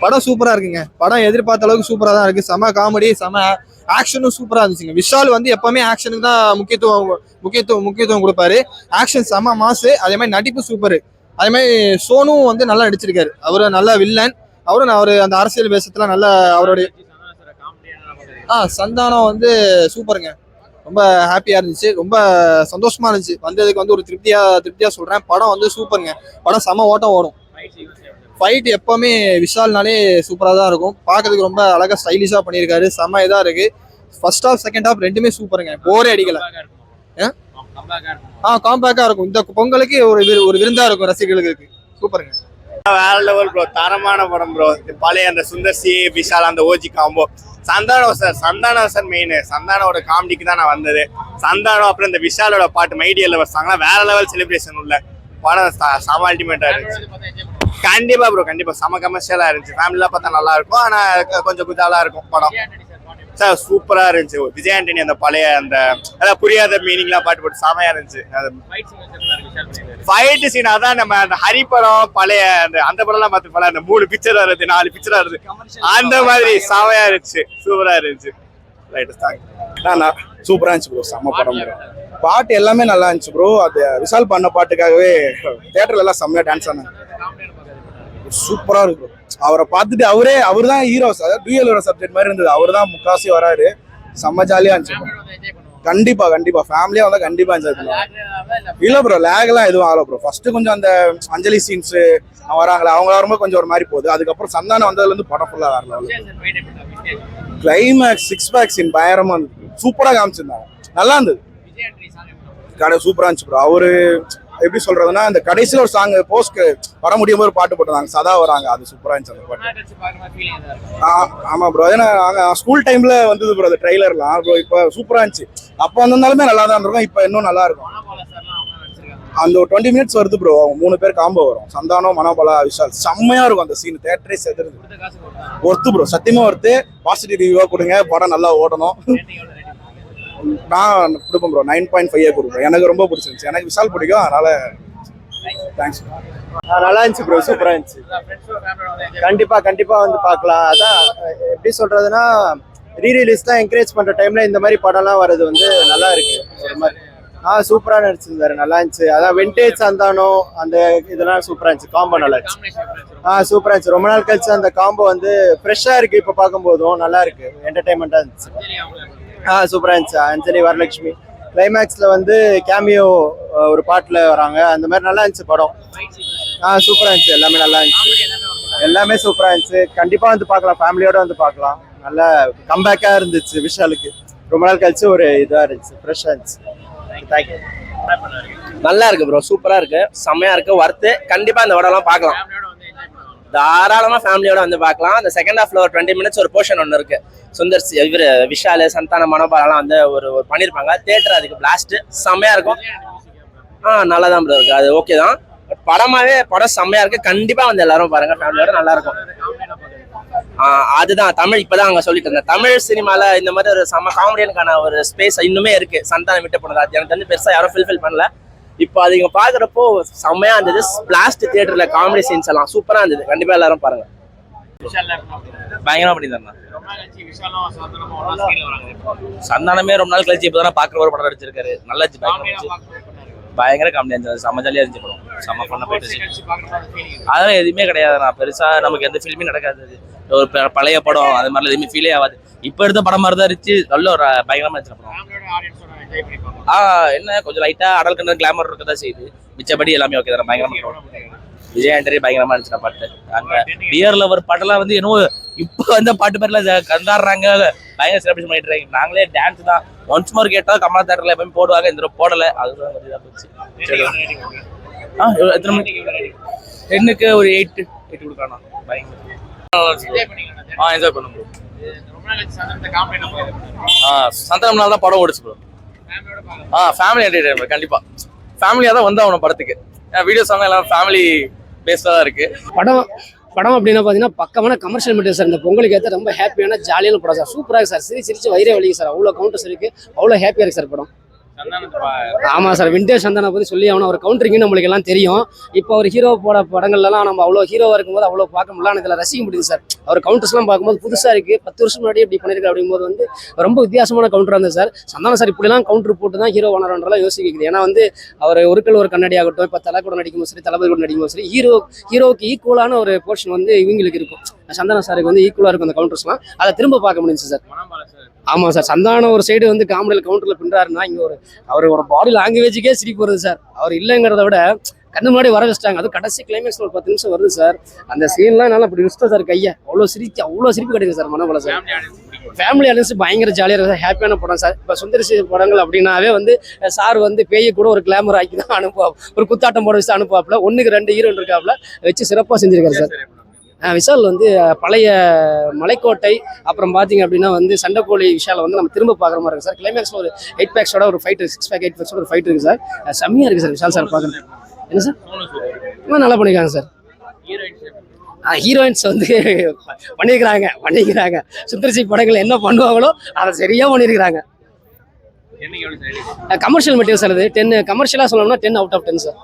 படம் சூப்பரா இருக்குங்க. படம் எதிர்பார்த்த அளவுக்கு சூப்பரா தான் இருக்கு. செம காமெடி, செம ஆக்ஷனும் சூப்பரா இருந்துச்சுங்க. விஷால் வந்து எப்பவுமே ஆக்ஷனுக்கு தான் முக்கியத்துவம் கொடுப்பாரு. ஆக்ஷன் செம மாசு. அதே மாதிரி நடிப்பு சூப்பர். அதே மாதிரி சோனும் வந்து நல்லா நடிச்சிருக்காரு. அவரு நல்ல வில்லன். அவரு அந்த அரசியல் பேசத்துல நல்ல அவருடைய சந்தானம் வந்து சூப்பருங்க. ரொம்ப ஹாப்பியா இருந்துச்சு. ரொம்ப சந்தோஷமா இருந்துச்சு. வந்ததுக்கு வந்து ஒரு திருப்தியா சொல்றேன். படம் வந்து சூப்பருங்க. படம் செம ஓட்டம் ஓடும். ஃபைட் எப்பவுமே விஷால்னாலே சூப்பரா தான் இருக்கும். பார்க்கறதுக்கு ரொம்ப அழகா ஸ்டைலிஷா பண்ணியிருக்காரு. செம இதா இருக்கு. ஃபர்ஸ்ட் ஹாஃப் செகண்ட் ஹாஃப் ரெண்டுமே சூப்பருங்க. போரே அடிக்கல. காம்பேக்கா இருக்கும். இந்த பொங்கலுக்கு ஒரு விருந்தா இருக்கும் ரசிகர்களுக்கு. சூப்பருங்க. வேற லெவல் ப்ரோ. தரமான படம் ப்ரோ. பழைய அந்த சுந்தர் சி விஷால் அந்த OG combo. Santhanam sir main. சந்தானோட காமெடிக்கு தான் நான் வந்தது. சந்தானம் அப்புறம் இந்த விஷாலோட பாட்டு மைடியல்ல வச்சாங்கன்னா வேற லெவல் செலிப்ரேஷன் உள்ள படம். செம அல்டிமேட்டா இருந்துச்சு. கண்டிப்பா ப்ரோ, கண்டிப்பா செம கமர்ஷியலா இருந்துச்சு. ஃபேமிலியா பார்த்தா நல்லா இருக்கும். ஆனா கொஞ்சம் குஜாலா இருக்கும் படம். சார் சூப்பரா இருந்துச்சு. விஜய் ஆண்டனி அந்த பழைய அந்த அதாவது புரியாத மீனிங்லாம் பாட்டு போட்டு செமையா இருந்துச்சு. ஃபைட் சீன் அதான் நம்ம அந்த ஹரி படம் பழைய அந்த படம்லாம் பார்த்து பல அந்த 3 பிக்சர் வருது 4 பிக்சர் வருது அந்த மாதிரி செமையா இருந்துச்சு. சூப்பரா இருந்துச்சு. சூப்பரா இருந்துச்சு ப்ரோ. செம்ம படம் ப்ரோ. பாட்டு எல்லாமே நல்லா இருந்துச்சு ப்ரோ. அது விஷால் பண்ண பாட்டுக்காகவே தியேட்டர்ல எல்லாம் செம்மையா டான்ஸ் ஆனாங்க. சூப்பரா இருக்கு. அவரை பார்த்துட்டு அவர் தான் ஹீரோ. அதாவது டூயல் வர சப்ஜெக்ட் மாதிரி இருந்தது. அவர் தான் முக்காசி வராரு. செம்ம ஜாலியா இருந்துச்சு. கண்டிப்பா ஃபேமிலியா வந்தா கண்டிப்பா என்ஜாய் பண்ணுவாங்க. இல்ல ப்ரோ, லேக் எல்லாம் எதுவும் ஆகல ப்ரோ. ஃபர்ஸ்ட் கொஞ்சம் அந்த அஞ்சலி சீன்ஸ் வராங்களா அவங்க வரும்போது கொஞ்சம் ஒரு மாதிரி போகுது. அதுக்கப்புறம் சந்தானம் வந்ததுல இருந்து படம் ஃபுல்லா வேற லெவல். கிளைமேக்ஸ் 6 பேக் சீன் பயங்கரமா இருந்தது. சூப்பரா காமிச்சிருந்தாங்க. நல்லா இருந்தது. கடை சூப்பரா இருந்துச்சு ப்ரோ. அவரு எப்படி சொல்றதுன்னா இந்த கடைசியில ஒரு சாங் போஸ்ட் படம் முடியும் போது பாட்டு போட்டுருந்தாங்க. சதா வராங்க. அது சூப்பரா இருந்துச்சு அந்த பாட்டு. ஆமா ப்ரோ. ஏன்னா நாங்க ஸ்கூல் டைம்ல வந்தது ப்ரோ அந்த ட்ரெய்லர்லாம் ப்ரோ. இப்ப சூப்பரா இருந்துச்சு. அப்ப வந்திருந்தாலுமே நல்லா தான் இருக்கும். இப்ப இன்னும் நல்லா இருக்கும். அந்த ஒரு 20 மினிட்ஸ் வருது ப்ரோ. அவங்க 3 பேர் காம்போ வரும். சந்தானம், மனோபலா, விஷால். செம்மையா இருக்கும் அந்த சீன். தியேட்டரே செதுருது. Worth bro. சத்தியமா ஒர்த்து. பாசிட்டிவ் ரிவ்யூவா கொடுங்க. படம் நல்லா ஓடணும். நான் கொடுப்பேன் ப்ரோ. 9.5 கொடுப்பேன். எனக்கு ரொம்ப பிடிச்சிருந்துச்சு. எனக்கு விஷால் பிடிக்கும். அதனால தேங்க்ஸ். நல்லா இருந்துச்சு ப்ரோ. சூப்பரா இருந்துச்சு. கண்டிப்பா வந்து பார்க்கலாம். அதான் எப்படி சொல்றதுன்னா ரீரிலீஸ் தான் என்கரேஜ் பண்ற டைம்ல இந்த மாதிரி படம்லாம் வர்றது வந்து நல்லா இருக்கு. ஒரு மாதிரி சூப்பரா நடிச்சிருந்தாரு. நல்லா இருந்துச்சு. அதான் விண்டேஜ் சந்தானம் அந்த இதெல்லாம் சூப்பரா இருந்துச்சு. காம்போ நல்லா இருந்துச்சு. சூப்பரா இருந்துச்சு. ரொம்ப நாள் கழிச்சு அந்த காம்போ வந்து ஃப்ரெஷ்ஷா இருக்கு. இப்ப பார்க்கும்போதும் நல்லா இருக்கு. என்டர்டைன்மெண்டா இருந்துச்சு. சூப்பரா இருந்துச்சு. அஞ்சலி வரலட்சுமி கிளைமேக்ஸ்ல வந்து கேமியோ ஒரு பாட்டுல வராங்க. அந்த மாதிரி நல்லா இருந்துச்சு படம். சூப்பரா இருந்துச்சு. எல்லாமே நல்லா இருந்துச்சு. எல்லாமே சூப்பரா இருந்துச்சு. கண்டிப்பா வந்து பார்க்கலாம். ஃபேமிலியோட வந்து பார்க்கலாம். நல்ல கம்பேக்கா இருந்துச்சு. விஷாலுக்கு ரொம்ப நாள் கழிச்சு ஒரு இதா இருந்துச்சு. ஃப்ரெஷ்ஷா இருந்துச்சு. தேங்க்யூ. நல்லா இருக்கு ப்ரோ. சூப்பரா இருக்கு. செம்மையா இருக்கு. ஒர்த்து. கண்டிப்பா இந்த படம்லாம் பார்க்கலாம். தாராளமா ஃபேமிலியோட வந்து பார்க்கலாம். அந்த செகண்ட் ஹாஃப்ல ஒரு 20 மினிட்ஸ் ஒரு போர்ஷன் ஒன்று இருக்கு. சுந்தர் இவர் விஷால் சந்தானம் மனோபாலாம் வந்து ஒரு பண்ணியிருப்பாங்க. தியேட்டர் அதுக்கு பிளாஸ்ட் செம்மையா இருக்கும். நல்லா தான் ப்ரோ இருக்கு. அது ஓகே தான். பட் படம் செம்மையா இருக்கு. கண்டிப்பா வந்து எல்லாரும் பாருங்க. ஃபேமிலியோட நல்லா இருக்கும். அதுதான் தமிழ். இப்பதான் அங்க சொல்லிட்டு இருந்தேன். தமிழ் சினிமால இந்த மாதிரி ஒரு செம்ம காமெடியனுக்கான ஒரு ஸ்பேஸ் இன்னுமே இருக்கு. சந்தானம் விட்டு போனது அது எனக்கு வந்து பெருசா யாரும் ஃபில்ஃபில் பண்ணல. இப்போ அது இங்க பாக்குறப்போ செம்மையா இருந்தது. பிளாஸ்ட் தியேட்டர்ல காமெடி சீன்ஸ் எல்லாம் சூப்பரா இருந்தது. கண்டிப்பா எல்லாரும் பாருங்க. பயங்கரமா பண்ணிருந்தாங்க. சந்தானமே ரொம்ப நாள் கழிச்சு இப்பதான் பாக்குற ஒரு படம் நடிச்சிருக்காரு. நல்லா பயங்கர காமெடியா இருந்துச்சு. செம்ம ஜாலியா இருந்துச்சு படம். செம்ம பண்ண போயிட்டு அதெல்லாம் எதுவுமே கிடையாது. நான் பெருசா நமக்கு எந்த ஃபிலிமே நடக்காது. ஒரு பழைய படம் அது மாதிரி எதுவுமே ஃபீலே ஆகாது. இப்ப எடுத்த படம் மாதிரி தான் இருந்துச்சு. நல்ல ஒரு பயங்கரமா இருந்துச்சு படம். என்ன கொஞ்சம் லைட்டா அடல் கண்ட கிளாமர் இருக்கதான் செய்யுது. மிச்சபடி எல்லாமே ஓகே தான். பயங்கரமா விஜய் ஆண்டனி பயங்கரமா இருந்துச்சு பாட்டு. அங்க டியர் லவர் பாட்டெல்லாம் வந்து என்னவோ இப்ப வந்த பாட்டு மாதிரிலாம் கண்டாடுறாங்க. பயங்கர செலிப்ரேஷன் பண்ணிட்டு இருக்காங்க. நாங்களே டான்ஸ் தான் ஒன்ஸ் மோர் கேட்டா கமலா தேட்டர்ல எப்பவுமே போடுவாங்க. இந்த போடல. அதுதான் இதா போச்சு. எத்தனை மணிக்கு 10க்கு ஒரு 8 கொடுக்கலாம். பயங்கர என்ஜாய் பண்ணும் ப்ரோ. சந்தானம்னால தான் படம் ஓடிச்சு ப்ரோ. ஃபேமிலி என்டர்டைன்மெண்ட் கண்டிப்பா. ஃபேமிலியா தான் வந்து அவன படத்துக்கு வீடியோ சாங் எல்லாம் ஃபேமிலி பேஸ்டா தான் இருக்கு. படம் அப்படின்னா பார்த்தீங்கன்னா பக்கமான கமர்ஷியல் மெட்டீரியல் சார். இந்த பொங்கலுக்கு ஏற்ற ரொம்ப ஹாப்பியான ஜாலியான படம் சார். சூப்பராக சார். சிரிச்சு வயிறே வலிக்கு சார். அவ்வளோ கவுண்டர்ஸ் இருக்கு. அவ்வளோ ஹாப்பியாக இருக்கு சார் படம். ஆமா சார், விண்டேஜ் சந்தானம் பத்தி சொல்லி அவனை ஒரு கவுண்டரிங்னு நம்மளுக்கு எல்லாம் தெரியும். இப்போ அவர் ஹீரோ போட படங்கள்லாம் நம்ம அவ்வளோ ஹீரோவா இருக்கும்போது அவ்வளோ பார்க்க முடியல, ஆனால் இதில் ரசிக்க முடியுது சார். அவர் கவுண்டர்ஸ்லாம் பார்க்கும்போது புதுசா இருக்கு. 10 வருஷம் முன்னாடி இப்படி பண்ணிருக்காரு அப்படிங்கும்போது வந்து ரொம்ப வித்தியாசமான கவுண்டர் இருந்தது சார். சந்தானம் சார் இப்படிலாம் கவுண்டர் போட்டு தான் ஹீரோ வளரன்றலாம் யோசிக்குது. ஏன்னா வந்து அவர் ஒரு கண்ணாடி ஆகட்டும், இப்போ தலை கூட நடிக்கும்போது சரி, தளபதி கூட நடிக்கும்போது சரி, ஹீரோவுக்கு ஈக்குவலான ஒரு போர்ஷன் வந்து இவங்களுக்கு இருக்கும். சந்தானம் சாருக்கு வந்து ஈக்குவலா இருக்கும் அந்த கவுண்டர்ஸ்லாம். அதை திரும்ப பார்க்க முடிஞ்சுச்சு சார். ஆமா சார், சந்தானம் ஒரு சைடு வந்து காமெடியில் கவுண்டர்ல பின்றாருன்னா, இங்க அவர் ஒரு பாடி லாங்குவேஜுக்கே சிரிப்பு வருது சார். அவர் இல்லைங்கிறத விட கண்ணு முன்னாடி வர வச்சிட்டாங்க. அது கடைசி கிளைமேக்ஸ் ஒரு 10 நிமிஷம் வருது சார். அந்த சீன்லாம் என்னால அப்படி விஷ்டம் சார் கையை அவ்வளோ சிரிப்பு கிடைக்கும் sir Manobala sir. Family alliance பயங்கர ஜாலியாக இருக்குது, ஹாப்பியான படம் சார். இப்போ சுந்தரிசி படங்கள் அப்படின்னாவே வந்து சார் வந்து பேயை கூட ஒரு கிளாமர் ஆக்கி தான் அனுப்புவா, ஒரு குத்தாட்டம் போட வச்சு அனுப்புவாப்புல. 1க்கு 2 ஹீரோன் இருக்காப்புல வச்சு சிறப்பாக செஞ்சிருக்காரு சார். விஷால் வந்து பழைய மலைக்கோட்டை, அப்புறம் பார்த்தீங்க அப்படின்னா வந்து சண்டைக்கோழி விஷாலை வந்து நம்ம திரும்ப பார்க்குற மாதிரி இருக்கு சார். கிளைமேக்ஸில் ஒரு 8 பேக்ஸோட ஒரு ஃபைட், 6 பேக் 8 பேக்ஸோட ஒரு ஃபைட் இருக்கு சார். செம்மையாக இருக்கு சார் விஷால் சார் பார்க்குறது. என்ன சார் நல்லா பண்ணியிருக்காங்க சார். ஹீரோயின்ஸ் வந்து பண்ணிக்கிறாங்க. சுந்தர்சி படங்கள் என்ன பண்ணுவாங்களோ அதை சரியா பண்ணியிருக்கிறாங்க. Commercial material sir. இது 10 கமர்ஷியலாக சொல்லணும்னா 10 out of 10 சார்.